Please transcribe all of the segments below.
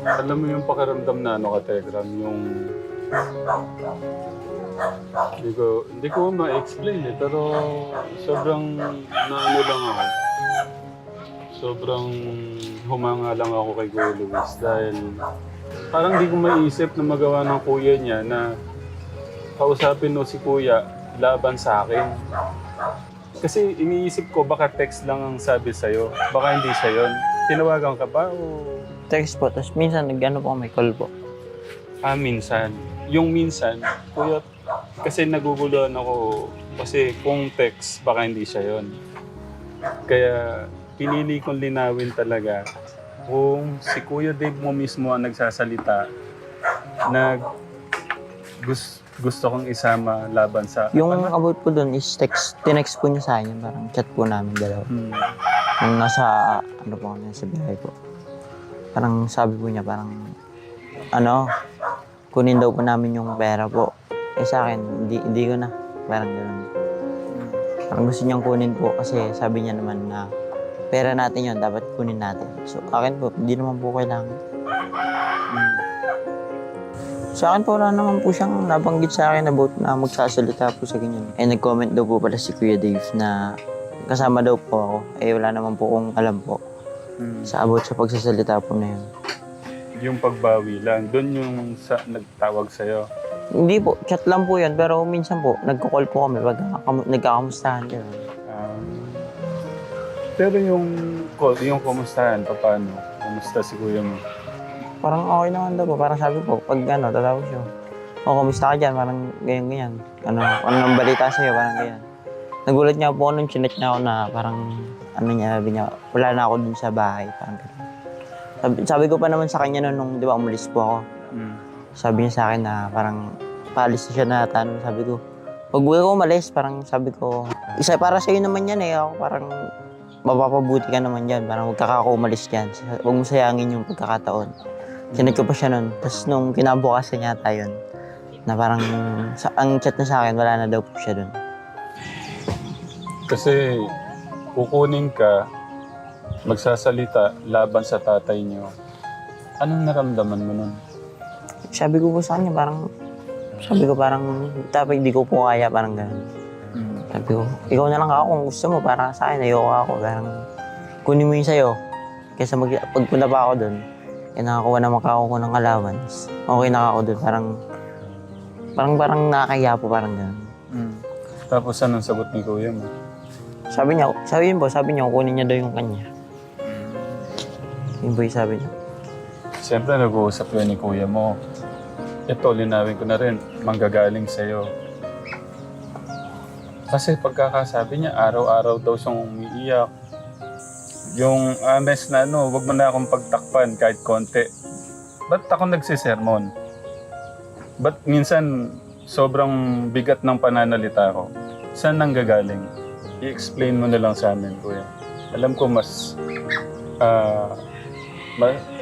Alam mo yung pakiramdam na ano ka, Tegram, yung hindi ko ma-explain eh, pero sobrang naano lang ako. Sobrang humanga lang ako kay Kuya Luis dahil parang di ko maiisip na magawa ng kuya niya na kausapin mo si kuya laban sa akin. Kasi iniisip ko baka text lang ang sabi sa'yo, baka hindi siya yun. Tinawagan ka ba o... Text po, tapos minsan nag-ano po, may call po. Minsan. Yung minsan, kuya, kasi naguguluhan ako kasi kung text, baka hindi siya yon. Kaya pinili kong linawin talaga kung si Kuya Dave mo mismo ang nagsasalita, gusto kong isama laban sa... Yung about po doon is text, tinext po niya sa akin, parang chat po namin dalawa. Nung nasa, ano po kami, sa biyahe po. Parang sabi po niya, parang, kunin daw po namin yung pera po. Eh sa akin, hindi ko na. Parang gano'n. Parang gusto niyang kunin po kasi sabi niya naman na pera natin yun, dapat kunin natin. So akin po, hindi naman po kailangan. Sa akin po, wala naman po siyang nabanggit sa akin about na magsasalita po sa ganyan. Eh nag-comment daw po pala si Kuya Dave na kasama daw po ako. Eh wala naman po kung alam po sa about sa pagsasalita po na yun. Yung pagbawi lang, doon yung nagtawag sa'yo. Hindi po, chat lang po yun. Pero minsan po, nagko-call po kami pag nagkakamustahan ka. Pero yung kumustahan, paano? Kumusta si kuya mo? Parang okay naman daw po. Parang sabi po, pag tatawag siya, kumusta ka dyan? Parang ganyan-ganyan. Ano ang balita sa'yo? Parang ganyan. Nagulat niya po nung chinat niya ako na parang, sabi niya, wala na ako dun sa bahay. Parang ganyan. Sabi ko pa naman sa kanya nung di ba, umalis po ako. Sabi niya sa akin na parang paalis na siya na tanong. Sabi ko, pag uwi ko umalis, parang sabi ko, isa para sa'yo naman yan eh. Ako parang mapapabuti ka naman dyan. Parang huwag ka umalis dyan. Huwag mo sayangin yung pagkakataon. Sinad ko pa siya nun. Tapos nung kinabukasan niya tayo na parang ang chat na sa akin, wala na daw po siya dun. Kasi kukunin ka, magsasalita laban sa tatay niyo. Anong naramdaman mo nun? Sabi ko po sa kanya, parang dapat hindi ko po kaya, parang gano'n. Sabi ko, ikaw na lang ako kung gusto mo, para sa akin, ayoko ako. Parang kunin mo yung sa'yo. Kaysa pagpunta pa ako doon, nakakuha naman ako ng allowance. Okay na ako doon, parang nakakaya po, parang gano'n. Tapos anong sagot ni kuya mo? Sabi niya, kunin niya daw yung kanya. Yun po yung sabi niya. Siyempre nag-uusap yun ni kuya mo. Ito, linawin ko na rin, manggagaling sa'yo. Kasi pagkakasabi niya, araw-araw daw siyang umiiyak. Yung honest na wag mo na akong pagtakpan kahit konti. Ba't ako nagsisermon? Ba't minsan sobrang bigat ng pananalita ko? Saan nanggagaling? I-explain mo na lang sa amin, kuya. Alam ko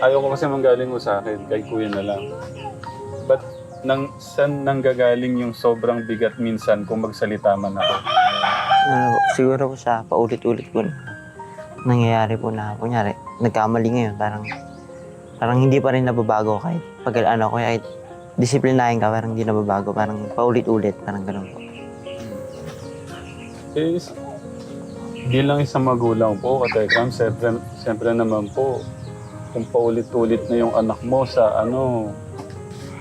ayaw ko kasi manggaling mo sa akin, kay kuya na lang. Ba't saan nanggagaling yung sobrang bigat minsan kung magsalita man ako? Siguro po sa paulit-ulit po na nangyayari po na, kunyari, nagkamali ngayon, parang hindi pa rin nababago kahit kahit disiplinahin ka, parang hindi nababago, parang paulit-ulit, parang gano'n po. Bilang isang magulang po, Katekram, siyempre naman po, kung paulit-ulit na yung anak mo sa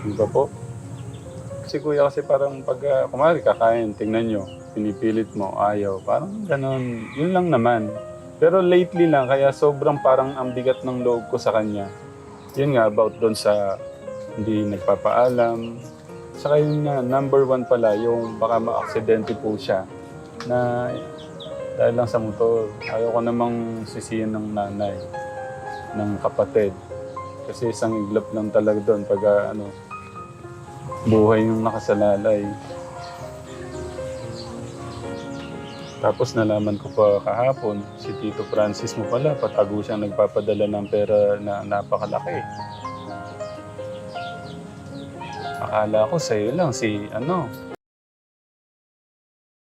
di ba po? Si kuya kasi parang kumari kakain, tingnan nyo, pinipilit mo, ayaw, parang ganon, yun lang naman. Pero lately lang, kaya sobrang parang ang bigat ng loob ko sa kanya. Yun nga, about doon sa hindi nagpapaalam. Saka yun nga, number one pala, yung baka ma-aksidente po siya na dahil lang sa motor. Ayaw ko namang sisihin ng nanay, ng kapatid. Kasi isang iglap lang talaga doon pag buhay yung nakasalalay. Tapos nalaman ko pa kahapon, si Tito Francis mo pala, patago siyang nagpapadala ng pera na napakalaki. Akala ko sa'yo lang, si